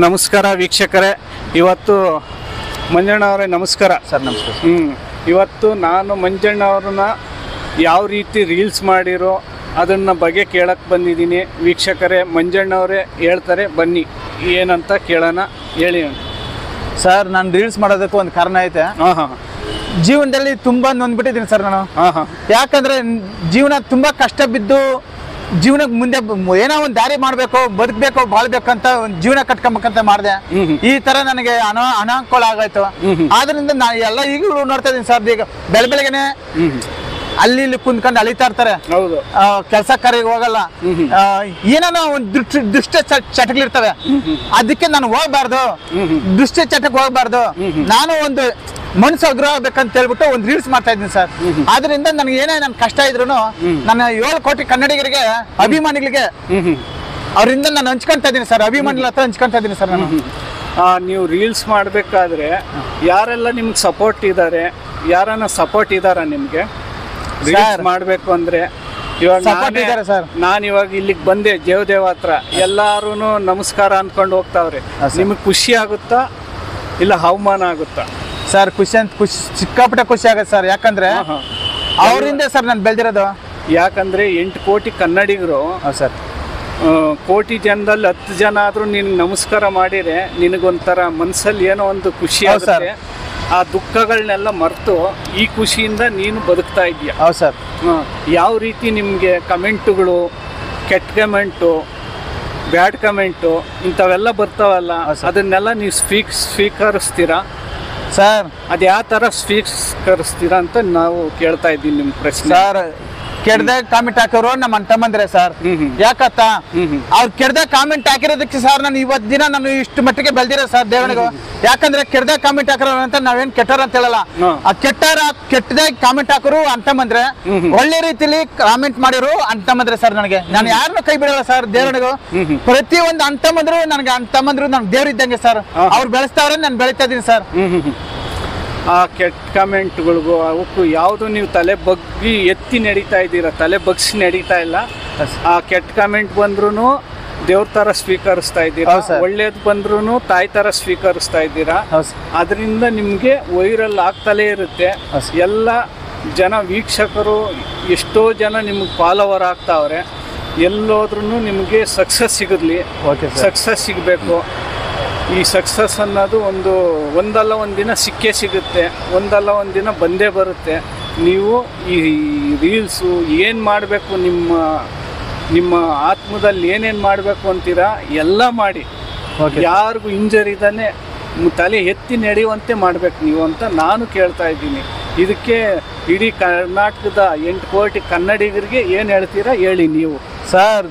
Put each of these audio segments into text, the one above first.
ನಮಸ್ಕಾರ ವೀಕ್ಷಕರೇ. ಇವತ್ತು ಮಂಜಣ್ಣ ಅವರೇ ನಮಸ್ಕಾರ ಸರ್. ನಮಸ್ಕಾರ. ಇವತ್ತು ನಾನು ಮಂಜಣ್ಣ ಅವ್ರನ್ನ ಯಾವ ರೀತಿ ರೀಲ್ಸ್ ಮಾಡಿರೋ ಅದನ್ನು ಬಗ್ಗೆ ಕೇಳಕ್ಕೆ ಬಂದಿದ್ದೀನಿ ವೀಕ್ಷಕರೇ. ಮಂಜಣ್ಣ ಅವರೇ ಹೇಳ್ತಾರೆ, ಬನ್ನಿ ಏನಂತ ಕೇಳೋಣ. ಹೇಳಿ ಸರ್, ನಾನು ರೀಲ್ಸ್ ಮಾಡೋದಕ್ಕೆ ಒಂದು ಕಾರಣ ಐತೆ. ಜೀವನದಲ್ಲಿ ತುಂಬಾ ನೊಂದ್ಬಿಟ್ಟಿದ್ದೀನಿ ಸರ್ ನಾನು. ಯಾಕಂದ್ರೆ ಜೀವನ ತುಂಬಾ ಕಷ್ಟ ಬಿದ್ದು ಜೀವನಕ್ಕೆ ಮುಂದೆ ಏನೋ ಒಂದು ದಾರಿ ಮಾಡ್ಬೇಕು, ಬದುಕಬೇಕು, ಬಾಳ್ಬೇಕಂತ ಒಂದು ಜೀವನ ಕಟ್ಕೊಬೇಕಂತ ಮಾಡಿದೆ. ಈ ತರ ನನಗೆ ಅನಾನುಕೂಲ ಆಗಾಯ್ತು. ಆದ್ರಿಂದ ನಾನು ಎಲ್ಲ ಈಗಲೂ ನೋಡ್ತಾ ಇದೀನಿ ಸರ್. ಈಗ ಬೆಳಗ್ಗೆನೆ ಅಲ್ಲಿ ಇಲ್ಲಿ ಕುಂತ್ಕೊಂಡು ಅಳಿತಾ ಇರ್ತಾರೆ. ಕೆಲಸ ಕಾರ್ಯಕ್ಕೆ ಹೋಗಲ್ಲ. ಏನೋ ಒಂದು ದುಷ್ಟ ಚಟಗಳಿರ್ತವೆ. ಅದಕ್ಕೆ ನಾನು ಹೋಗ್ಬಾರ್ದು, ದುಷ್ಟ ಚಟಕ್ಕೆ ಹೋಗ್ಬಾರ್ದು. ನಾನು ಒಂದು ಮನಸ್ಸು ಅಗ್ರಹ ಆಗ್ಬೇಕಂತ ಹೇಳ್ಬಿಟ್ಟು ಒಂದು ರೀಲ್ಸ್ ಮಾಡ್ತಾ ಇದ್ದೀನಿ ಸರ್. ಆದ್ರಿಂದ ನನಗೆ ಏನೇ ನನ್ನ ಕಷ್ಟ ಇದ್ರು ನನ್ನ 7 ಕೋಟಿ ಕನ್ನಡಿಗರಿಗೆ, ಅಭಿಮಾನಿಗಳಿಗೆ ಅವರಿಂದ ನಾನು ಹಂಚ್ಕೊಂತ ಇದ್ದೀನಿ ಸರ್. ಅಭಿಮಾನಿಗಳ ಹತ್ರ ಹಂಚ್ಕೊಂತ ಇದ್ದೀನಿ ಸರ್ ನಾನು. ನೀವು ರೀಲ್ಸ್ ಮಾಡಬೇಕಾದ್ರೆ ಯಾರೆಲ್ಲ ನಿಮ್ಗೆ ಸಪೋರ್ಟ್ ಇದ್ದಾರೆ? ಯಾರನ್ನ ಸಪೋರ್ಟ್ ಇದ್ದಾರ ನಿಮ್ಗೆ ರೀಲ್ಸ್ ಮಾಡಬೇಕು ಅಂದ್ರೆ? ಇವಾಗ ನಾನು ಇವಾಗ ಇಲ್ಲಿಗೆ ಬಂದೆ ದೇವದೇವ ಹತ್ರ, ಎಲ್ಲಾರು ನಮಸ್ಕಾರ ಅನ್ಕೊಂಡು ಹೋಗ್ತಾವ್ರೆ. ನಿಮಗೆ ಖುಷಿ ಆಗುತ್ತಾ ಇಲ್ಲ ಅವಮಾನ ಆಗುತ್ತಾ? ಸರ್, ಸಿಕ್ಕಾಪಟ್ಟೆ ಖುಷಿ ಆಗುತ್ತೆ ಸರ್. ಯಾಕಂದ್ರೆ ಅವರಿಂದ ಸರ್ ನಾನು ಬೆಳೆದಿರೋದು. ಯಾಕಂದ್ರೆ 8 ಕೋಟಿ ಕನ್ನಡಿಗರು ಸರ್, ಕೋಟಿ ಜನದಲ್ಲಿ 10 ಜನ ಆದ್ರೂ ನಿನ್ಗೆ ನಮಸ್ಕಾರ ಮಾಡಿದ್ರೆ ನಿನಗೊಂಥರ ಮನ್ಸಲ್ಲಿ ಏನೋ ಒಂದು ಖುಷಿ ಆಗುತ್ತೆ. ಆ ದುಃಖಗಳನ್ನೆಲ್ಲ ಮರೆತು ಈ ಖುಷಿಯಿಂದ ನೀನು ಬದುಕ್ತಾ ಇದೀಯ. ಹೌದು ಸರ್. ಯಾವ ರೀತಿ ನಿಮಗೆ ಕಮೆಂಟುಗಳು, ಕೆಟ್ಟ ಕಮೆಂಟು, ಬ್ಯಾಡ್ ಕಮೆಂಟು ಇಂಥವೆಲ್ಲ ಬರ್ತಾವಲ್ಲ, ಅದನ್ನೆಲ್ಲ ನೀವು ಸ್ವೀಕರಿಸ್ತೀರಾ ಸರ್? ಅದು ಯಾವ ಥರ ಸ್ವೀಕರಿಸ್ತೀರಾ ಅಂತ ನಾವು ಕೇಳ್ತಾ ಇದ್ದೀವಿ ನಿಮ್ಮ ಪ್ರಶ್ನೆ. ಸರ್, ಕೆಡ್ದಾಗ ಕಾಮೆಂಟ್ ಹಾಕೋರು ನಮ್ಮ ಅಣ್ಣ ತಮ್ಮಂದ್ರೆ ಸರ್. ಯಾಕತ್ತ ಅವ್ರು ಕೆಡ್ದಾಗ ಕಾಮೆಂಟ್ ಹಾಕಿರೋದಕ್ಕೆ ಸರ್ ನಾನು ಇವತ್ತು ದಿನ ನಾನು ಇಷ್ಟು ಮಟ್ಟಿಗೆ ಬೆಳೆದಿರೋ ಸರ್ ದೇವನಿಗೂ. ಯಾಕಂದ್ರೆ ಕೆಡ್ದಾಗ ಕಾಮೆಂಟ್ ಹಾಕೋರು ಅಂತ ನಾವೇನ್ ಕೆಟ್ಟವ್ರ ಅಂತ ಹೇಳಲ್ಲ. ಆ ಕೆಟ್ಟದಾಗ ಕಾಮೆಂಟ್ ಹಾಕೋರು ಅಣ್ಣ ತಮ್ಮಂದ್ರೆ, ಒಳ್ಳೆ ರೀತಿಲಿ ಕಾಮೆಂಟ್ ಮಾಡಿರು ಅಣ್ಣ ತಮ್ಮಂದ್ರೆ ಸರ್. ನನಗೆ ನಾನು ಯಾರನ್ನೂ ಕೈ ಬಿಡಲ್ಲ ಸರ್ ದೇವನಿಗೂ. ಪ್ರತಿ ಒಂದು ಅಣ್ಣ ತಮ್ಮಂದ್ರು ನನಗೆ ಅಣ್ಣ ತಮ್ಮಂದ್ರು ನನ್ಗೆ ದೇವ್ರ ಇದ್ದಂಗೆ ಸರ್. ಅವ್ರು ಬೆಳೆಸ್ತಾವ್ರೆ, ನಾನು ಬೆಳಿತಾ ಇದ್ದೀನಿ ಸರ್. ಆ ಕೆಟ್ಟ ಕಮೆಂಟ್ಗಳಿಗೂ ಅವಕ್ಕೂ ಯಾವುದು ನೀವು ತಲೆ ಬಗ್ಗಿ ಎತ್ತಿ ನಡೀತಾ ಇದ್ದೀರಾ, ತಲೆ ಬಗ್ಸಿ ನಡೀತಾ ಇಲ್ಲ. ಆ ಕೆಟ್ಟ ಕಮೆಂಟ್ ಬಂದ್ರೂ ದೇವ್ರ ತರ ಸ್ವೀಕರಿಸ್ತಾ ಇದ್ದೀರಾ, ಒಳ್ಳೇದು ಬಂದ್ರೂ ತಾಯಿ ತರ ಸ್ವೀಕರಿಸ್ತಾ ಇದ್ದೀರಾ. ಅದರಿಂದ ನಿಮ್ಗೆ ವೈರಲ್ ಆಗ್ತಲೇ ಇರುತ್ತೆ. ಎಲ್ಲ ಜನ ವೀಕ್ಷಕರು, ಎಷ್ಟೋ ಜನ ನಿಮ್ಗೆ ಫಾಲೋವರ್ ಆಗ್ತಾವ್ರೆ. ಎಲ್ಲೋದ್ರೂ ನಿಮಗೆ ಸಕ್ಸಸ್ ಸಿಗಲಿ, ಸಕ್ಸಸ್ ಸಿಗಬೇಕು. ಈ ಸಕ್ಸಸ್ ಅನ್ನೋದು ಒಂದಲ್ಲ ಒಂದಿನ ಸಿಕ್ಕೇ ಸಿಗುತ್ತೆ, ಒಂದಲ್ಲ ಒಂದಿನ ಬಂದೇ ಬರುತ್ತೆ. ನೀವು ಈ ರೀಲ್ಸು ಏನು ಮಾಡಬೇಕು, ನಿಮ್ಮ ಆತ್ಮದಲ್ಲಿ ಏನೇನು ಮಾಡಬೇಕು ಅಂತೀರಾ ಎಲ್ಲ ಮಾಡಿ. ಯಾರಿಗೂ ಇಂಜರಿದಾನೆ ತಲೆ ಎತ್ತಿ ನಡೆಯುವಂತೆ ಮಾಡಬೇಕು ನೀವು ಅಂತ ನಾನು ಕೇಳ್ತಾ ಇದ್ದೀನಿ. ಇದಕ್ಕೆ ಇಡೀ ಕರ್ನಾಟಕದ 8 ಕೋಟಿ ಕನ್ನಡಿಗರಿಗೆ ಏನು ಹೇಳ್ತೀರಾ ಹೇಳಿ ನೀವು ಸರ್.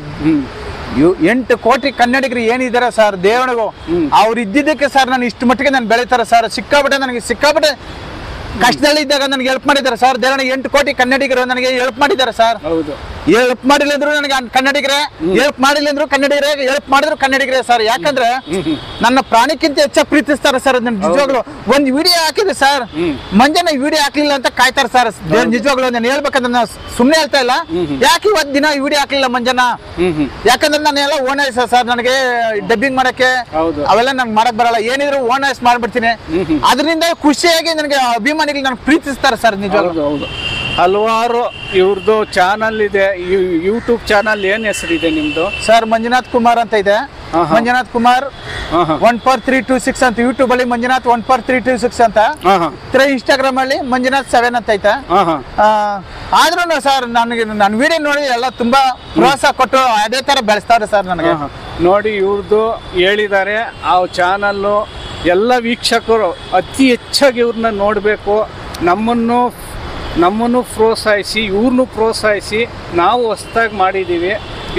8 ಕೋಟಿ ಕನ್ನಡಿಗರು ಏನಿದ್ದಾರೆ ಸರ್ ದೇವನಿಗೂ, ಅವ್ರು ಇದ್ದಿದ್ದಕ್ಕೆ ಸರ್ ನಾನು ಇಷ್ಟು ಮಟ್ಟಿಗೆ ನಾನು ಬೆಳೀತಾರೆ ಸರ್. ಸಿಕ್ಕಾಪಟ್ಟೆ ಕಷ್ಟದಲ್ಲಿ ಇದ್ದಾಗ ನನಗೆ ಹೆಲ್ಪ್ ಮಾಡಿದ್ದಾರೆ ಸರ್. ದೇವನಿಗೆ 8 ಕೋಟಿ ಕನ್ನಡಿಗರು ನನಗೆ ಹೆಲ್ಪ್ ಮಾಡಿದ್ದಾರೆ ಸರ್. ಹೌದು, ಹೆಲ್ಪ್ ಮಾಡಿಲ್ಲ ಅಂದ್ರು ನನಗೆ ಕನ್ನಡಿಗರೇ, ಹೆಲ್ಪ್ ಮಾಡಿಲ್ಲ ಅಂದ್ರು ಕನ್ನಡಿಗರೇ, ಹೆಲ್ಪ್ ಮಾಡಿದ್ರು ಕನ್ನಡಿಗರೇ ಸರ್. ಯಾಕಂದ್ರೆ ನನ್ನ ಪ್ರಾಣಕ್ಕಿಂತ ಹೆಚ್ಚಾಗಿ ಪ್ರೀತಿಸ್ತಾರೆ ಸರ್. ನಿಜವಾಗ್ಲು ಒಂದು ವಿಡಿಯೋ ಹಾಕಿದ್ರೆ ಸರ್, ಮಂಜಣ್ಣ ವಿಡಿಯೋ ಹಾಕ್ಲಿಲ್ಲ ಅಂತ ಕಾಯ್ತಾರೆ ಸರ್. ನಿಜವಾಗ್ಲು ನಾನು ಹೇಳ್ಬೇಕಂದ್ರೆ ನಾನು ಸುಮ್ಮನೆ ಹೇಳ್ತಾ ಇಲ್ಲ. ಯಾಕೆ ಇವತ್ತು ದಿನ ವಿಡಿಯೋ ಹಾಕ್ಲಿಲ್ಲ ಮಂಜಣ್ಣ? ಯಾಕಂದ್ರೆ ನಾನು ಎಲ್ಲ ಓನ್ ವಾಯ್ಸ್ ಸರ್. ನನಗೆ ಡಬ್ಬಿಂಗ್ ಮಾಡಕ್ಕೆ ಅವೆಲ್ಲ ನಂಗೆ ಮಾಡಕ್ ಬರಲ್ಲ. ಏನಿದ್ರು ಓನ್ ವಾಯ್ಸ್ ಮಾಡ್ಬಿಡ್ತೀನಿ. ಅದರಿಂದ ಖುಷಿಯಾಗಿ ನನಗೆ ಅಭಿಮಾನಿಗಳು ನನಗೆ ಪ್ರೀತಿಸ್ತಾರೆ ಸರ್. ನಿಜವಾಗ್ಲು ಹಲವಾರು ಇವ್ರದ್ದು ಚಾನಲ್ ಇದೆ, ಯೂಟ್ಯೂಬ್ ಚಾನಲ್ ಏನ್ ಹೆಸರಿದೆ ನಿಮ್ದು ಸರ್? ಮಂಜುನಾಥ್ ಕುಮಾರ್ ಅಂತ ಇದೆ. ಮಂಜುನಾಥ್ ಕುಮಾರ್ 14326 ಅಂತ ಯೂಟ್ಯೂಬ್ ಅಲ್ಲಿ, ಮಂಜುನಾಥ್ 14326 ಅಂತ. ಇನ್ಸ್ಟಾಗ್ರಾಮ್ ಅಲ್ಲಿ ಮಂಜುನಾಥ್ 7 ಅಂತ ಐತೆ. ಆದ್ರೂ ಸರ್ ನನಗೆ ನನ್ನ ವಿಡಿಯೋ ನೋಡಿ ಎಲ್ಲ ತುಂಬಾ ಪ್ರೋತ್ಸಾಹ ಕೊಟ್ಟು ಅದೇ ತರ ಬೆಳೆಸ್ತಾರೆ ಸರ್ ನನಗೆ. ನೋಡಿ, ಇವ್ರದ್ದು ಹೇಳಿದ್ದಾರೆ ಆ ಚಾನಲ್ಲು ಎಲ್ಲ ವೀಕ್ಷಕರು ಅತಿ ಹೆಚ್ಚಾಗಿ ಇವ್ರನ್ನ ನೋಡಬೇಕು. ನಮ್ಮನ್ನು ಪ್ರೋತ್ಸಾಹಿಸಿ, ಇವ್ರನ್ನೂ ಪ್ರೋತ್ಸಾಹಿಸಿ. ನಾವು ಹೊಸ್ದಾಗಿ ಮಾಡಿದ್ದೀವಿ.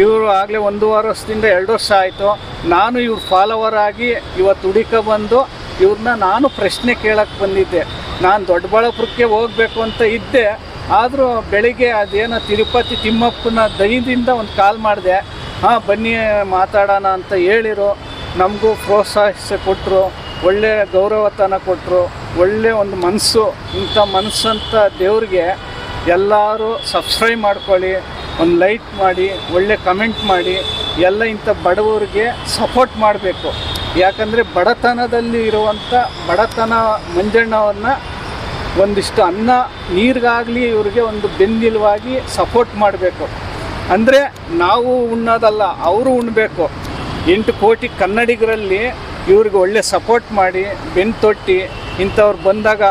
ಇವರು ಆಗಲೇ 1.5 ವರ್ಷದಿಂದ 2 ವರ್ಷ ಆಯಿತು. ನಾನು ಇವ್ರ ಫಾಲೋವರ್ ಆಗಿ ಇವತ್ತು ಹುಡುಕ ಬಂದು ಇವ್ರನ್ನ ನಾನು ಪ್ರಶ್ನೆ ಕೇಳಕ್ಕೆ ಬಂದಿದ್ದೆ. ನಾನು ದೊಡ್ಡಬಳ್ಳಾಪುರಕ್ಕೆ ಹೋಗಬೇಕು ಅಂತ ಇದ್ದೆ. ಆದರೂ ಬೆಳಿಗ್ಗೆ ಅದೇನೋ ತಿರುಪತಿ ತಿಮ್ಮಪ್ಪನ ದಯದಿಂದ ಒಂದು ಕಾಲ್ ಮಾಡಿದೆ. ಬನ್ನಿ ಮಾತಾಡೋಣ ಅಂತ ಹೇಳಿರು. ನಮಗೂ ಪ್ರೋತ್ಸಾಹಿಸಿ ಕೊಟ್ಟರು, ಒಳ್ಳೆಯ ಗೌರವತನ ಕೊಟ್ಟರು, ಒಳ್ಳೆಯ ಒಂದು ಮನಸ್ಸು. ಇಂಥ ಮನಸ್ಸಂತ ದೇವ್ರಿಗೆ ಎಲ್ಲರೂ ಸಬ್ಸ್ಕ್ರೈಬ್ ಮಾಡ್ಕೊಳ್ಳಿ, ಒಂದು ಲೈಕ್ ಮಾಡಿ, ಒಳ್ಳೆ ಕಮೆಂಟ್ ಮಾಡಿ. ಎಲ್ಲ ಇಂಥ ಬಡವರಿಗೆ ಸಪೋರ್ಟ್ ಮಾಡಬೇಕು. ಯಾಕಂದರೆ ಬಡತನದಲ್ಲಿ ಇರುವಂಥ ಬಡತನ ಮಂಜಣ್ಣವನ್ನು ಒಂದಿಷ್ಟು ಅನ್ನ ನೀರಿಗಾಗಲಿ ಇವ್ರಿಗೆ ಒಂದು ಬೆನ್ನೆಲುವಾಗಿ ಸಪೋರ್ಟ್ ಮಾಡಬೇಕು. ಅಂದರೆ ನಾವು ಉಣ್ಣೋದಲ್ಲ, ಅವರು ಉಣ್ಣಬೇಕು. 8 ಕೋಟಿ ಕನ್ನಡಿಗರಲ್ಲಿ ಇವ್ರಿಗೆ ಒಳ್ಳೆ ಸಪೋರ್ಟ್ ಮಾಡಿ ಬೆನ್ನು ತೊಟ್ಟಿ ಇಂಥವ್ರು ಬಂದಾಗ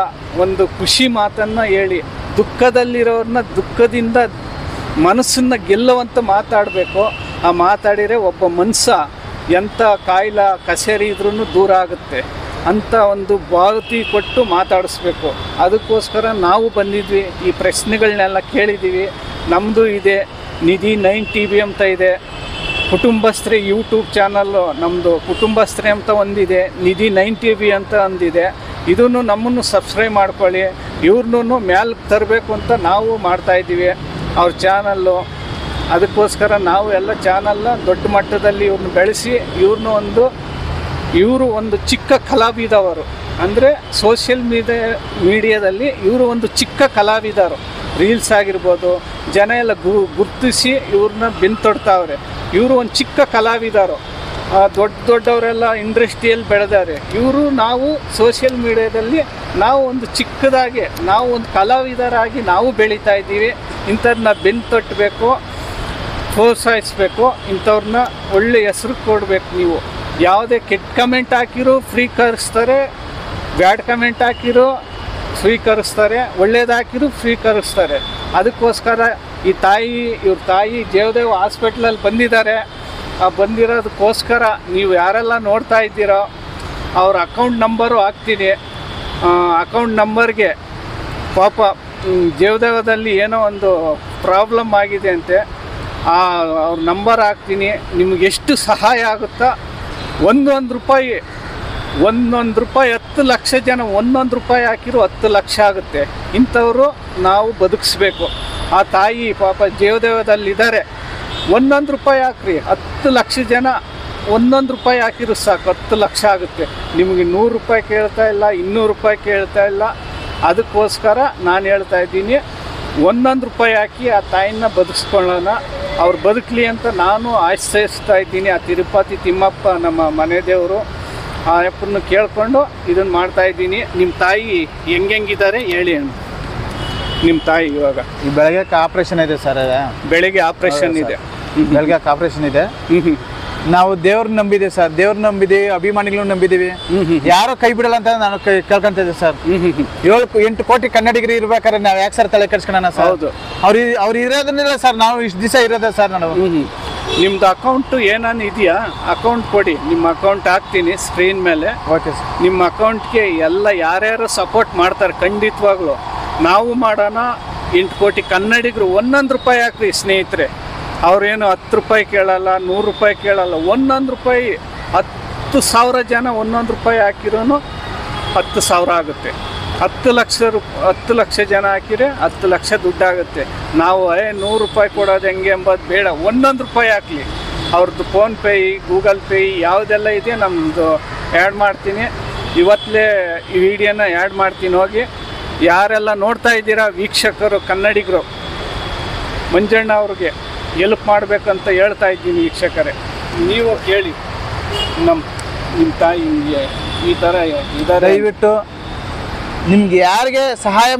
ಒಂದು ಖುಷಿ ಮಾತನ್ನು ಹೇಳಿ ದುಃಖದಲ್ಲಿರೋರನ್ನ ದುಃಖದಿಂದ ಮನಸ್ಸನ್ನು ಗೆಲ್ಲುವಂತ ಮಾತಾಡಬೇಕು. ಆ ಮಾತಾಡಿದರೆ ಒಬ್ಬ ಮನುಷ್ಯ ಎಂಥ ಕಾಯಿಲೆ ಕಸೇರಿ ಇದ್ರೂ ದೂರ ಆಗುತ್ತೆ ಅಂತ ಒಂದು ಭಾವತಿ ಕೊಟ್ಟು ಮಾತಾಡಿಸ್ಬೇಕು. ಅದಕ್ಕೋಸ್ಕರ ನಾವು ಬಂದಿದ್ವಿ, ಈ ಪ್ರಶ್ನೆಗಳನ್ನೆಲ್ಲ ಕೇಳಿದ್ದೀವಿ. ನಮ್ಮದು ಇದೆ ನಿಧಿ 9 TV ಅಂತ ಇದೆ, ಕುಟುಂಬಸ್ಥರೇ ಯೂಟ್ಯೂಬ್ ಚಾನಲ್ಲು ನಮ್ಮದು ಕುಟುಂಬಸ್ಥರೇ ಅಂತ ಒಂದಿದೆ, ನಿಧಿ 9 TV ಅಂತ ಒಂದಿದೆ. ಇದನ್ನು ನಮ್ಮನ್ನು ಸಬ್ಸ್ಕ್ರೈಬ್ ಮಾಡ್ಕೊಳ್ಳಿ. ಇವ್ರನ್ನೂ ಮ್ಯಾಲ್ಗೆ ತರಬೇಕು ಅಂತ ನಾವು ಮಾಡ್ತಾಯಿದ್ದೀವಿ ಅವ್ರ ಚಾನಲ್ಲು. ಅದಕ್ಕೋಸ್ಕರ ನಾವು ಎಲ್ಲ ಚಾನಲ್ನ ದೊಡ್ಡ ಮಟ್ಟದಲ್ಲಿ ಇವ್ರನ್ನ ಬೆಳೆಸಿ ಇವರು ಒಂದು ಚಿಕ್ಕ ಕಲಾವಿದವರು. ಅಂದರೆ ಸೋಷಿಯಲ್ ಮೀಡಿಯಾದಲ್ಲಿ ಇವರು ಒಂದು ಚಿಕ್ಕ ಕಲಾವಿದರು. ರೀಲ್ಸ್ ಆಗಿರ್ಬೋದು, ಜನ ಎಲ್ಲ ಗುರ್ತಿಸಿ ಇವ್ರನ್ನ ಬೆಂತೊಡ್ತಾವ್ರೆ. ಇವರು ಒಂದು ಚಿಕ್ಕ ಕಲಾವಿದರು. ದೊಡ್ಡವರೆಲ್ಲ ಇಂಡಸ್ಟ್ರಿಯಲ್ಲಿ ಬೆಳೆದಾರೆ. ನಾವು ಸೋಷಿಯಲ್ ಮೀಡಿಯಾದಲ್ಲಿ ನಾವು ಒಂದು ಚಿಕ್ಕದಾಗಿ ನಾವು ಒಂದು ಕಲಾವಿದರಾಗಿ ನಾವು ಬೆಳೀತಾ ಇದ್ದೀವಿ. ಇಂಥದನ್ನ ಬೆಂತೊಟ್ಟಬೇಕು, ಪ್ರೋತ್ಸಾಹಿಸಬೇಕು. ಇಂಥವ್ರನ್ನ ಒಳ್ಳೆ ಹೆಸರು ಕೊಡಬೇಕು. ನೀವು ಯಾವುದೇ ಕೆಟ್ಟ ಕಮೆಂಟ್ ಹಾಕಿರೋ ಸ್ವೀಕರಿಸ್ತಾರೆ, ಬ್ಯಾಡ್ ಕಮೆಂಟ್ ಹಾಕಿರೋ ಸ್ವೀಕರಿಸ್ತಾರೆ, ಒಳ್ಳೇದು ಹಾಕಿರೋ ಸ್ವೀಕರಿಸ್ತಾರೆ. ಅದಕ್ಕೋಸ್ಕರ ಇವ್ರ ತಾಯಿ ಜಯದೇವ ಹಾಸ್ಪಿಟ್ಲಲ್ಲಿ ಬಂದಿದ್ದಾರೆ. ಬಂದಿರೋದಕ್ಕೋಸ್ಕರ ನೀವು ಯಾರೆಲ್ಲ ನೋಡ್ತಾ ಇದ್ದೀರೋ ಅವ್ರ ಅಕೌಂಟ್ ನಂಬರು ಹಾಕ್ತೀನಿ. ಅಕೌಂಟ್ ನಂಬರ್ಗೆ ಪಾಪ ಜಯದೇವದಲ್ಲಿ ಏನೋ ಒಂದು ಪ್ರಾಬ್ಲಮ್ ಆಗಿದೆ ಅಂತೆ. ಅವ್ರ ನಂಬರ್ ಹಾಕ್ತೀನಿ. ನಿಮ್ಗೆ ಎಷ್ಟು ಸಹಾಯ ಆಗುತ್ತಾ ಒಂದೊಂದು ರೂಪಾಯಿ 10 ಲಕ್ಷ ಜನ 1 ರೂಪಾಯಿ ಹಾಕಿರೋ 10 ಲಕ್ಷ ಆಗುತ್ತೆ. ಇಂಥವರು ನಾವು ಬದುಕಿಸ್ಬೇಕು. ಆ ತಾಯಿ ಪಾಪ ಜೀವದೇವದಲ್ಲಿದ್ದಾರೆ. 1 ರೂಪಾಯಿ ಹಾಕ್ರಿ, 10 ಲಕ್ಷ ಜನ 1 ರೂಪಾಯಿ ಹಾಕಿರೋ ಸಾಕು, 10 ಲಕ್ಷ ಆಗುತ್ತೆ. ನಿಮಗೆ 100 ರೂಪಾಯಿ ಕೇಳ್ತಾ ಇಲ್ಲ, 200 ರೂಪಾಯಿ ಕೇಳ್ತಾ ಇಲ್ಲ. ಅದಕ್ಕೋಸ್ಕರ ನಾನು ಹೇಳ್ತಾ ಇದ್ದೀನಿ, 1 ರೂಪಾಯಿ ಹಾಕಿ ಆ ತಾಯಿನ ಬದುಕಿಸ್ಕೊಳ್ಳೋಣ. ಅವ್ರು ಬದುಕಲಿ ಅಂತ ನಾನು ಆಶ್ರಯಿಸ್ತಾ ಇದ್ದೀನಿ. ಆ ತಿರುಪತಿ ತಿಮ್ಮಪ್ಪ ನಮ್ಮ ಮನೆ ದೇವರು, ಆ ಅಪ್ಪನ್ನು ಕೇಳಿಕೊಂಡು ಇದನ್ನು ಮಾಡ್ತಾಯಿದ್ದೀನಿ. ನಿಮ್ಮ ತಾಯಿ ಹೆಂಗಿದ್ದಾರೆ ಹೇಳಿ ಅಣ್ಣ. ನಿಮ್ಮ ತಾಯಿ ಇವಾಗ ಈ ಬೆಳಗ್ಗೆ ಆಪ್ರೇಷನ್ ಇದೆ ಸರ್. ಬೆಳಿಗ್ಗೆ ಆಪ್ರೇಷನ್ ಇದೆ, ಬೆಳಗ್ಗೆ ಆಪ್ರೇಷನ್ ಇದೆ. ನಾವು ದೇವ್ರನ್ನ ನಂಬಿದೆ ಸರ್, ದೇವ್ರನ್ನ ನಂಬಿದ್ದೀವಿ, ಅಭಿಮಾನಿಗಳನ್ನು ನಂಬಿದ್ದೀವಿ. ಯಾರೋ ಕೈ ಬಿಡಲ್ಲ ಅಂತ ನಾನು ಕೇಳ್ಕೊಂತ ಇದ್ದೆ ಸರ್. 7-8 ಕೋಟಿ ಕನ್ನಡಿಗರು ಇರ್ಬೇಕಾದ್ರೆ ನಾವು ಯಾಕೆ ಸರ್ ತಲೆ ಕೆಡ್ಸ್ಕೊಳ್ಳೋಣ ಸರ್? ಹೌದು, ಅವ್ರು ಇರೋದನ್ನಿಲ್ಲ ಸರ್, ನಾವು ಇಷ್ಟು ದಿವಸ ಇರೋದ ಸರ್. ನಾನು ನಿಮ್ದು ಅಕೌಂಟು ಏನಾನು ಇದೆಯಾ ಅಕೌಂಟ್ ಕೊಡಿ, ನಿಮ್ಮ ಅಕೌಂಟ್ ಹಾಕ್ತೀನಿ ಸ್ಕ್ರೀನ್ ಮೇಲೆ. Okay sir. ನಿಮ್ಮ ಅಕೌಂಟ್ಗೆ ಎಲ್ಲ ಯಾರ್ಯಾರು ಸಪೋರ್ಟ್ ಮಾಡ್ತಾರೆ ಖಂಡಿತವಾಗ್ಲು ನಾವು ಮಾಡೋಣ. 8 ಕೋಟಿ ಕನ್ನಡಿಗರು 1 ರೂಪಾಯಿ ಹಾಕ್ರಿ ಸ್ನೇಹಿತರೆ. ಅವ್ರೇನು 10 ರೂಪಾಯಿ ಕೇಳಲ್ಲ, 100 ರೂಪಾಯಿ ಕೇಳಲ್ಲ. 1 ರೂಪಾಯಿ 10,000 ಜನ 1 ರೂಪಾಯಿ ಹಾಕಿರೋನು 10,000 ಆಗುತ್ತೆ. 10 ಲಕ್ಷ ಜನ ಹಾಕಿದ್ರೆ 10 ಲಕ್ಷ ದುಡ್ಡಾಗುತ್ತೆ. ನಾವು 100 ರೂಪಾಯಿ ಕೊಡೋದು ಹೆಂಗೆ ಎಂಬುದು ಬೇಡ, 1 ರೂಪಾಯಿ ಹಾಕಲಿ. ಅವ್ರದ್ದು ಫೋನ್ಪೇ, ಗೂಗಲ್ ಪೇ ಯಾವುದೆಲ್ಲ ಇದೆ ನಮ್ಮದು ಆ್ಯಡ್ ಮಾಡ್ತೀನಿ. ಇವತ್ತಲೇ ಈ ವಿಡಿಯೋನ ಆ್ಯಡ್ ಮಾಡ್ತೀನಿ. ಹೋಗಿ ಯಾರೆಲ್ಲ ನೋಡ್ತಾ ಇದ್ದೀರಾ ವೀಕ್ಷಕರು ಕನ್ನಡಿಗರು, ಮಂಜಣ್ಣ ಅವ್ರಿಗೆ ಎಲ್ಪ್ ಮಾಡಬೇಕಂತ ಹೇಳ್ತಾ ಇದ್ದೀನಿ ವೀಕ್ಷಕರೇ. ನೀವು ಕೇಳಿ, ನಿಮ್ಮ ತಾಯಿ ಈ ಥರ ಇದ್ದಾರೆ. ದಯವಿಟ್ಟು ನಿಮ್ಗೆ ಯಾರಿಗೆ ಸಹಾಯ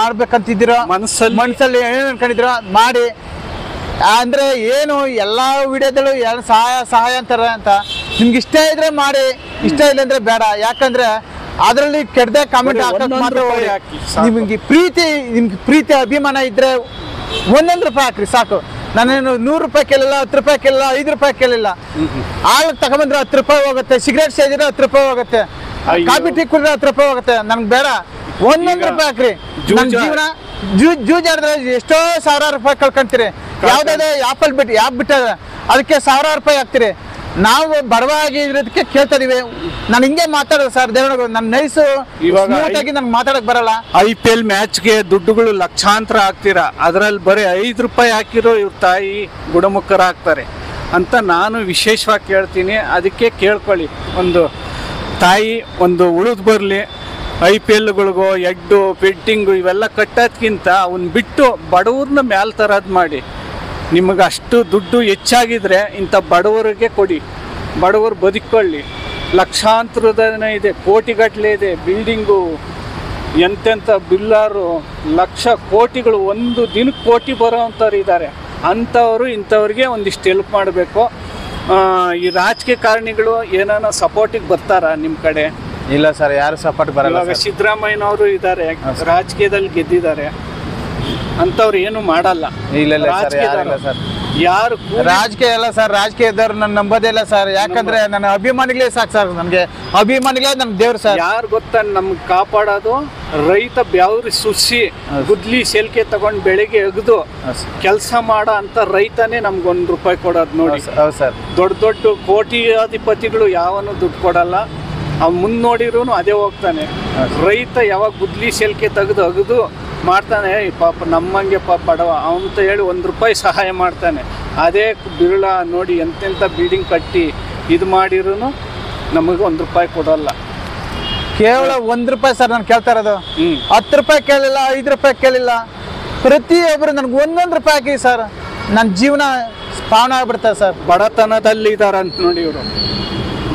ಮಾಡ್ಬೇಕಂತಿದ್ದೀರೋ ಮನಸ್ಸಲ್ಲಿ ಏನು ಅನ್ಕೊಂಡಿದ್ದೀರೋ ಮಾಡಿ. ಅಂದರೆ ಏನು ಎಲ್ಲ ವಿಡಿಯೋದಲ್ಲೂ ಸಹಾಯ ಅಂತಾರೆ ಅಂತ. ನಿಮ್ಗೆ ಇಷ್ಟ ಇದ್ರೆ ಮಾಡಿ, ಇಷ್ಟ ಇಲ್ಲ ಅಂದ್ರೆ ಬೇಡ. ಯಾಕಂದ್ರೆ ಅದರಲ್ಲಿ ಕೆಟ್ಟದ ಕಾಮೆಂಟ್ ಹಾಕಕ್ಕೆ ಮಾತ್ರ ನಿಮ್ಗೆ ಪ್ರೀತಿ ಅಭಿಮಾನ ಇದ್ರೆ 1 ರೂಪಾಯಿ ಹಾಕ್ರಿ ಸಾಕು. ನಾನೇನು 100 ರೂಪಾಯಿ ಕೇಳಿಲ್ಲ, 10 ರೂಪಾಯಿ ಕೇಳಿಲ್ಲ, 5 ರೂಪಾಯಿ ಕೇಳಿಲ್ಲ. ಹಾಲು ತಗೊಂಡ್ಬಂದ್ರೆ 10 ರೂಪಾಯಿ ಹೋಗುತ್ತೆ, ಸಿಗರೇಟ್ ಸೇದಿದ್ರೆ 10 ರೂಪಾಯಿ ಹೋಗುತ್ತೆ, ಕಾಫಿ ಟೀ ಕುಡಿದ್ರೆ 10 ರೂಪಾಯಿ ಹೋಗುತ್ತೆ. ನನ್ಗೆ ಬೇಡ, 1 ರೂಪಾಯಿ ಹಾಕ್ರಿ. ನನ್ನ ಜೀವನ ಜೂಜಾಡಿದ್ರೆ ಎಷ್ಟೋ 1000 ರೂಪಾಯಿ ಕಳ್ಕೊಂತೀರಿ. ಯಾವ್ದಾದ್ರು ಆ್ಯಪ್ ಬಿಟ್ಟದ ಅದಕ್ಕೆ 1000 ರೂಪಾಯಿ ಹಾಕ್ತೀರಿ. ನಾವು ಬಡವಾಗಿ ಇರೋದಕ್ಕೆ ಕೇಳ್ತಾ ಇದೀವಿ. ನಾನು ಹಿಂಗೆ ಮಾತಾಡೋದು ಸರ್, ದೇವರ ನನ್ನ ನೈಸು ಇವಾಗಾಗಿ ನನ್ಗೆ ಮಾತಾಡಕ್ ಬರಲ್ಲ. IPL ಮ್ಯಾಚ್ಗೆ ದುಡ್ಡುಗಳು ಲಕ್ಷಾಂತರ ಹಾಕ್ತೀರಾ, ಅದರಲ್ಲಿ ಬರೀ 5 ರೂಪಾಯಿ ಹಾಕಿರೋ ಇವ್ರ ತಾಯಿ ಗುಣಮುಖರಾಗ್ತಾರೆ ಅಂತ ನಾನು ವಿಶೇಷವಾಗಿ ಕೇಳ್ತೀನಿ. ಅದಕ್ಕೆ ಕೇಳ್ಕೊಳ್ಳಿ, ಒಂದು ತಾಯಿ ಒಂದು ಉಳಿದು ಬರಲಿ. IPLಗಳಿಗೋ ಎಡ್ಡು ಬೆಟ್ಟಿಂಗು ಇವೆಲ್ಲ ಕಟ್ಟೋದ್ಕಿಂತ ಅವನ್ನ ಬಿಟ್ಟು ಬಡವ್ರನ್ನ ಮ್ಯಾಲ್ ತರೋದು ಮಾಡಿ. ನಿಮಗೆ ಅಷ್ಟು ದುಡ್ಡು ಹೆಚ್ಚಾಗಿದ್ರೆ ಇಂಥ ಬಡವರಿಗೆ ಕೊಡಿ, ಬಡವರು ಬದುಕೊಳ್ಳಿ. ಲಕ್ಷಾಂತರದನೇ ಇದೆ, ಕೋಟಿಗಟ್ಟಲೆ ಇದೆ ಬಿಲ್ಡಿಂಗು. ಎಂತೆಂಥ ಬಿಲ್ಲಾರು ಲಕ್ಷ ಕೋಟಿಗಳು, ಒಂದು ದಿನಕ್ಕೆ ಕೋಟಿ ಬರೋ ಅಂಥವ್ರು ಇದ್ದಾರೆ. ಅಂಥವರು ಇಂಥವ್ರಿಗೆ ಒಂದಿಷ್ಟು ಹೆಲ್ಪ್ ಮಾಡಬೇಕು. ಈ ರಾಜಕೀಯ ಕಾರಣಿಗಳು ಏನಾನ ಸಪೋರ್ಟಿಗೆ ಬರ್ತಾರಾ ನಿಮ್ಮ ಕಡೆ? ಇಲ್ಲ ಸರ್, ಯಾರು ಸಪೋರ್ಟ್ ಬರಲ್ಲ. ಇವಾಗ ಸಿದ್ದರಾಮಯ್ಯನವರು ಇದ್ದಾರೆ, ರಾಜಕೀಯದಲ್ಲಿ ಗೆದ್ದಿದ್ದಾರೆ, ಅಂಥವ್ರು ಏನು ಮಾಡಲ್ಲ. ಇಲ್ಲ ಸರ್, ಯಾರು ರಾಜಕೀಯ ಅಲ್ಲ ಸರ್, ರಾಜಕೀಯದವ್ರು ನನ್ನ ನಂಬೋದೇ ಇಲ್ಲ ಸರ್. ಯಾಕಂದ್ರೆ ನನ್ನ ಅಭಿಮಾನಿಗಳೇ ಸಾಕು ಸರ್, ನನಗೆ ಅಭಿಮಾನಿಗಳೇ ನನ್ ದೇವ್ರು ಸರ್. ಯಾರು ಗೊತ್ತಾ ನಮ್ಗೆ ಕಾಪಾಡೋದು? ರೈತ ಬೆವ್ರಿ ಸುಸಿ ಗುದ್ಲಿ ಸೆಲ್ಕೆ ತಗೊಂಡು ಬೆಳಿಗ್ಗೆ ಎಗ್ದು ಕೆಲಸ ಮಾಡೋ ಅಂತ ರೈತನೇ ನಮ್ಗೆ ₹1 ಕೊಡೋದು ನೋಡಿ. ಹೌದು ಸರ್. ದೊಡ್ಡ ದೊಡ್ಡ ಕೋಟಿಯಾಧಿಪತಿಗಳು ಯಾವನು ದುಡ್ಡು ಕೊಡಲ್ಲ. ಅವ್ನು ಮುಂದೆ ನೋಡಿರೂ ಅದೇ ಹೋಗ್ತಾನೆ. ರೈತ ಯಾವಾಗ ಗುದ್ಲಿ ಸೆಲ್ಕೆ ತೆಗೆದು ಅಗದು ಮಾಡ್ತಾನೆ, ಪಾಪ ನಮ್ಮಂಗೆ ಪಾಪ ಬಡವ ಅಂತ ಹೇಳಿ ₹1 ಸಹಾಯ ಮಾಡ್ತಾನೆ. ಅದೇ ಬಿರುಳ ನೋಡಿ ಎಂತೆಂಥ ಬಿಲ್ಡಿಂಗ್ ಕಟ್ಟಿ ಇದು ಮಾಡಿರೂ ನಮಗೆ ₹1 ಕೊಡಲ್ಲ. ಕೇವಲ ₹1 ಸರ್ ನಾನು ಕೇಳ್ತಾ ಇರೋದು. ₹10 ಕೇಳಿಲ್ಲ, ₹5 ಕೇಳಿಲ್ಲ. ಪ್ರತಿಯೊಬ್ಬರು ನನಗೆ ₹1 ಹಾಕಿ ಸರ್, ನನ್ನ ಜೀವನ ಪಾವನ ಆಗ್ಬಿಡ್ತಾರೆ ಸರ್. ಬಡತನದಲ್ಲಿ ಇದಾರಂತ ನೋಡಿ ಇವರು,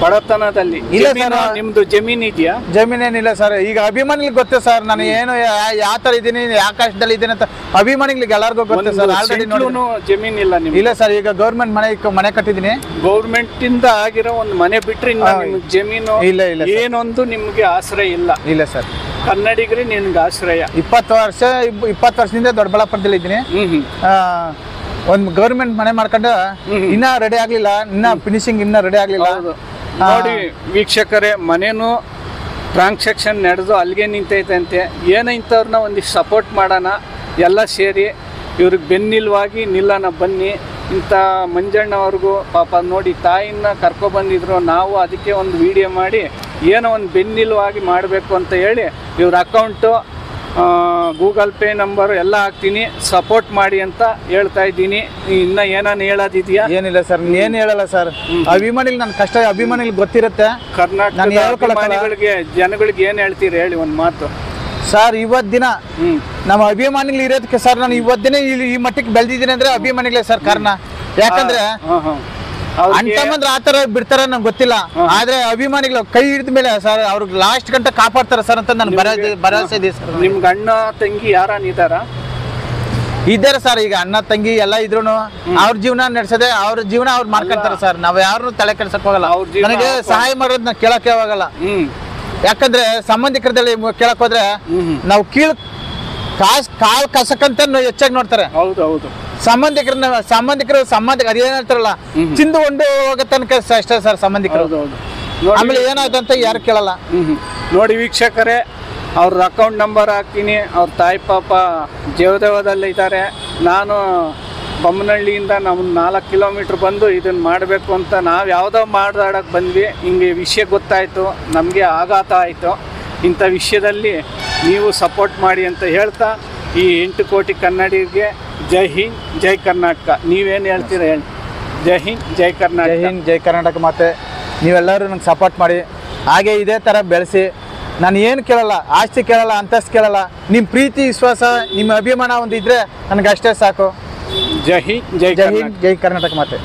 ಬಡತನದಲ್ಲಿ. ಇಲ್ಲ ಸರ್, ನಿಮ್ದು ಜಮೀನ್ ಇದೆಯಾ? ಜಮೀನೇನಿಲ್ಲ ಸರ್. ಈಗ ಅಭಿಮಾನಿಗಳಿಗೆ ಗೊತ್ತೇ ಸರ್ ನಾನು ಏನು ಯಾವ ತರ ಇದ್ದೀನಿ, ಆಕಾಶದಲ್ಲಿ ಇದ್ದೀನಿ ಅಂತ ಅಭಿಮಾನಿಗಳಿಗೆ ಎಲ್ಲರಿಗೂ ಗೊತ್ತೇ ಸರ್. ಆಲ್ರೆಡಿ ಜಮೀನ್ ಇಲ್ಲ ನಿಮ್ಗೆ? ಇಲ್ಲ ಸರ್, ಈಗ ಗೌರ್ಮೆಂಟ್ ಮನೆ ಕಟ್ಟಿದ್ದೀನಿ. ಗೌರ್ಮೆಂಟ್ ಇಂದ ಆಗಿರೋ ಒಂದು ಮನೆ ಬಿಟ್ರೆ ನಿಮ್ಗೆ ಜಮೀನು ಇಲ್ಲ ಇಲ್ಲ, ಏನೊಂದು ನಿಮ್ಗೆ ಆಶ್ರಯ ಇಲ್ಲ? ಇಲ್ಲ ಸರ್, ಕನ್ನಡಿಗರೇ ನಿನ್ಗೆ ಆಶ್ರಯ. 20 ವರ್ಷದಿಂದ ದೊಡ್ಡಬಳ್ಳಾಪುರದಲ್ಲಿ ಇದ್ದೀನಿ. ಒಂದು ಗೌರ್ಮೆಂಟ್ ಮನೆ ಮಾಡ್ಕೊಂಡು ಇನ್ನ ರೆಡಿ ಆಗ್ಲಿಲ್ಲ, ಇನ್ನ ಫಿನಿಶಿಂಗ್ ಇನ್ನ ರೆಡಿ ಆಗ್ಲಿಲ್ಲ. ನೋಡಿ ವೀಕ್ಷಕರೇ, ಮನೇನು ಟ್ರಾನ್ಸಾಕ್ಷನ್ ನಡೆದು ಅಲ್ಲಿಗೆ ನಿಂತೈತೆ ಅಂತೆ. ಏನೋ ಇಂಥವ್ರನ್ನ ಒಂದಿಷ್ಟು ಸಪೋರ್ಟ್ ಮಾಡೋಣ ಎಲ್ಲ ಸೇರಿ, ಇವ್ರಿಗೆ ಬೆನ್ನಿಲ್ವಾಗಿ ನಿಲ್ಲೋಣ ಬನ್ನಿ. ಇಂಥ ಮಂಜಣ್ಣವ್ರಿಗೂ ಪಾಪ ನೋಡಿ ತಾಯಿನ ಕರ್ಕೊಬಂದಿದ್ರು, ನಾವು ಅದಕ್ಕೆ ಒಂದು ವಿಡಿಯೋ ಮಾಡಿ ಏನೋ ಒಂದು ಬೆನ್ನಿಲ್ವಾಗಿ ಮಾಡಬೇಕು ಅಂತ ಹೇಳಿ ಇವ್ರ ಅಕೌಂಟು, ಗೂಗಲ್ ಪೇ ನಂಬರು ಎಲ್ಲ ಹಾಕ್ತೀನಿ, ಸಪೋರ್ಟ್ ಮಾಡಿ ಅಂತ ಹೇಳ್ತಾ ಇದ್ದೀನಿ. ಇನ್ನ ಏನಾನು ಹೇಳೋದಿದೆಯಾ? ಏನಿಲ್ಲ ಸರ್, ಏನು ಹೇಳಲ್ಲ ಸರ್. ಅಭಿಮಾನಿಗಳು ನನ್ನ ಕಷ್ಟ ಅಭಿಮಾನಿಗಳಿಗೆ ಗೊತ್ತಿರುತ್ತೆ. ಕರ್ನಾಟಕ ಜನಗಳಿಗೆ ಏನು ಹೇಳ್ತೀರಿ ಹೇಳಿ ಒಂದು ಮಾತು ಸರ್. ಇವತ್ತು ದಿನ ನಮ್ಮ ಅಭಿಮಾನಿಗಳು ಇರೋದಕ್ಕೆ ಸರ್, ನಾನು ಇವತ್ತು ದಿನ ಈ ಮಟ್ಟಕ್ಕೆ ಬೆಳೆದಿದ್ದೀನಿ ಅಂದ್ರೆ ಅಭಿಮಾನಿಗಳೇ ಸರ್ ಕಾರಣ. ಯಾಕಂದ್ರೆ ಅಂತಂದ್ರೆ ಆತರ ಬಿಡ್ತಾರ ನಂಗೆ ಗೊತ್ತಿಲ್ಲ, ಆದ್ರೆ ಅಭಿಮಾನಿಗಳು ಕೈ ಹಿಡಿದ ಮೇಲೆ ಸರ್ ಅವ್ರಿಗೆ ಲಾಸ್ಟ್ ಗಂಟೆ ಕಾಪಾಡ್ತಾರ ಸರ್ ಅಂತ ನನ್ ಭರವಸೆ ಇದೆ ಸರ್. ನಿಮ್ಗೆ ಅಣ್ಣ ತಂಗಿ ಯಾರನ್ನಿದಾರ? ಇದ್ದಾರೆ ಸರ್, ಈಗ ಅಣ್ಣ ತಂಗಿ ಎಲ್ಲ ಇದ್ರು ಅವ್ರ ಜೀವನ ನಡೆಸದೆ ಅವ್ರ ಜೀವನ ಅವ್ರು ಮಾಡ್ಕೊಂತಾರ ಸರ್. ನಾವ್ ಯಾರು ತಲೆ ಕೆಡ್ಸಕ್ ಹೋಗಲ್ಲ. ನನಗೆ ಸಹಾಯ ಮಾಡೋದ್ ನಾ ಕೇಳಕ್ಕೆ ಹೋಗಲ್ಲ. ಯಾಕಂದ್ರೆ ಸಂಬಂಧಿಕರದಲ್ಲಿ ಕೇಳಕ್ ಹೋದ್ರೆ ನಾವು ಕಾಲ್ ಕಸಕಂತ ಹೆಚ್ಚಾಗಿ ನೋಡ್ತಾರೆ. ಹೌದೌದು. ಸಂಬಂಧಿಕರು ಅದೇನ್ ಹೇಳ್ತಾರಲ್ಲ, ಚಿಂದುಕೊಂಡು ಹೋಗೋ ತನಕ ಅಷ್ಟೇ ಸರ್ ಸಂಬಂಧಿಕರು. ಆಮೇಲೆ ಏನಾಯ್ತು ಅಂತ ಯಾರು ಕೇಳಲ್ಲ. ನೋಡಿ ವೀಕ್ಷಕರೇ, ಅವ್ರ ಅಕೌಂಟ್ ನಂಬರ್ ಹಾಕ್ತೀನಿ. ಅವ್ರ ತಾಯಿ ಪಾಪ ಜೇವದೇವದಲ್ಲೇ ಇದ್ದಾರೆ. ನಾನು ಬೊಮ್ಮನಹಳ್ಳಿಯಿಂದ ನಾವು 4 ಕಿಲೋಮೀಟ್ರ್ ಬಂದು ಇದನ್ನು ಮಾಡಬೇಕು ಅಂತ ನಾವು ಯಾವುದೋ ಮಾತಾಡೋಕ್ಕೆ ಬಂದ್ವಿ. ಹಿಂಗೆ ವಿಷಯ ಗೊತ್ತಾಯಿತು, ನಮಗೆ ಆಘಾತ ಆಯಿತು. ಇಂಥ ವಿಷಯದಲ್ಲಿ ನೀವು ಸಪೋರ್ಟ್ ಮಾಡಿ ಅಂತ ಹೇಳ್ತಾ, ಈ 8 ಕೋಟಿ ಕನ್ನಡಿಗರಿಗೆ ಜೈ ಹಿಂದ್ ಜೈ ಕರ್ನಾಟಕ. ನೀವೇನು ಹೇಳ್ತೀರಾ ಹೇಳಿ? ಜೈ ಹಿಂದ್ ಜೈ ಕರ್ನಾಟಕ. ಜೈ ಹಿಂದ್ ಜೈ ಕರ್ನಾಟಕ. ಮತ್ತೆ ನೀವೆಲ್ಲರೂ ನಂಗೆ ಸಪೋರ್ಟ್ ಮಾಡಿ, ಹಾಗೆ ಇದೇ ಥರ ಬೆಳೆಸಿ. ನಾನು ಏನು ಕೇಳಲ್ಲ, ಆಸ್ತಿ ಕೇಳಲ್ಲ, ಅಂತಸ್ತು ಕೇಳಲ್ಲ. ನಿಮ್ಮ ಪ್ರೀತಿ ವಿಶ್ವಾಸ, ನಿಮ್ಮ ಅಭಿಮಾನ ಒಂದು ಇದ್ದರೆ ನನಗೆ ಅಷ್ಟೇ ಸಾಕು. ಜೈ ಹಿಂದ್ ಜೈ ಹಿಂದ್ ಜೈ ಕರ್ನಾಟಕ. ಮತ್ತೆ